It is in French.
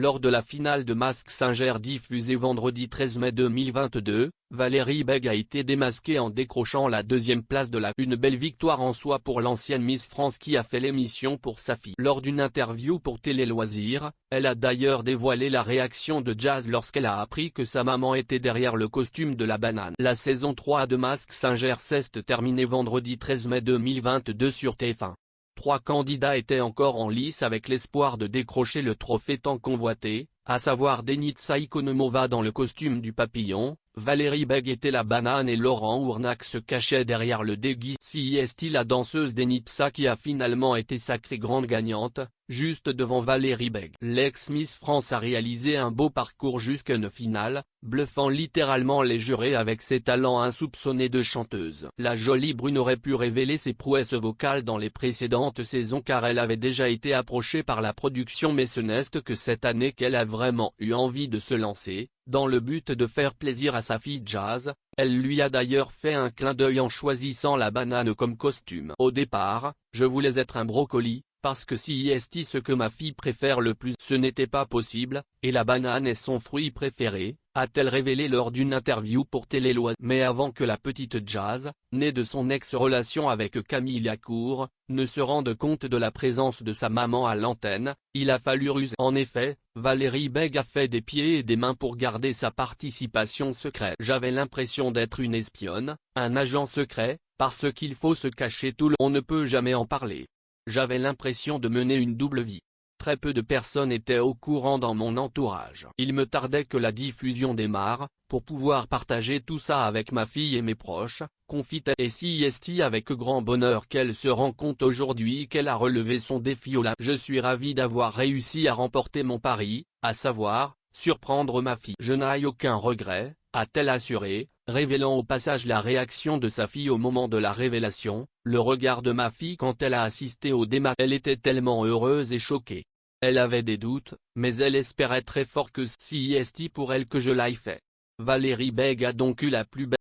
Lors de la finale de Mask Singer diffusée vendredi 13 mai 2022, Valérie Bègue a été démasquée en décrochant la deuxième place de la Une belle victoire en soi pour l'ancienne Miss France qui a fait l'émission pour sa fille. Lors d'une interview pour Télé Loisirs, elle a d'ailleurs dévoilé la réaction de Jazz lorsqu'elle a appris que sa maman était derrière le costume de la banane. La saison 3 de Mask Singer s'est terminée vendredi 13 mai 2022 sur TF1. 3 candidats étaient encore en lice avec l'espoir de décrocher le trophée tant convoité, à savoir Denitsa Ikonomova dans le costume du papillon, Valérie Bègue était la banane et Laurent Ournac se cachait derrière le déguisement. CIST la danseuse Denitsa qui a finalement été sacrée grande gagnante, juste devant Valérie Bègue. L'ex-Miss France a réalisé un beau parcours jusqu'à une finale, bluffant littéralement les jurés avec ses talents insoupçonnés de chanteuse. La jolie brune aurait pu révéler ses prouesses vocales dans les précédentes saisons car elle avait déjà été approchée par la production mais ce n'est que cette année qu'elle a vraiment eu envie de se lancer, dans le but de faire plaisir à sa fille Jazz. Elle lui a d'ailleurs fait un clin d'œil en choisissant la banane comme costume. Au départ, je voulais être un brocoli, parce que CIST ce que ma fille préfère le plus ce n'était pas possible, et la banane est son fruit préféré, a-t-elle révélé lors d'une interview pour Télé Loisirs. Mais avant que la petite Jazz, née de son ex-relation avec Camille Lacour, ne se rende compte de la présence de sa maman à l'antenne, il a fallu ruser. En effet, Valérie Bègue a fait des pieds et des mains pour garder sa participation secrète. J'avais l'impression d'être une espionne, un agent secret, parce qu'il faut se cacher tout le on ne peut jamais en parler. J'avais l'impression de mener une double vie. Très peu de personnes étaient au courant dans mon entourage. Il me tardait que la diffusion démarre, pour pouvoir partager tout ça avec ma fille et mes proches, confie-t-elle. Et CIST avec grand bonheur qu'elle se rend compte aujourd'hui qu'elle a relevé son défi au Je suis ravi d'avoir réussi à remporter mon pari, à savoir, surprendre ma fille. Je n'ai aucun regret, a-t-elle assuré, révélant au passage la réaction de sa fille au moment de la révélation, le regard de ma fille quand elle a assisté au démasquage. Elle était tellement heureuse et choquée. Elle avait des doutes, mais elle espérait très fort que CIST pour elle que je l'aille fait. Valérie Bègue a donc eu la plus belle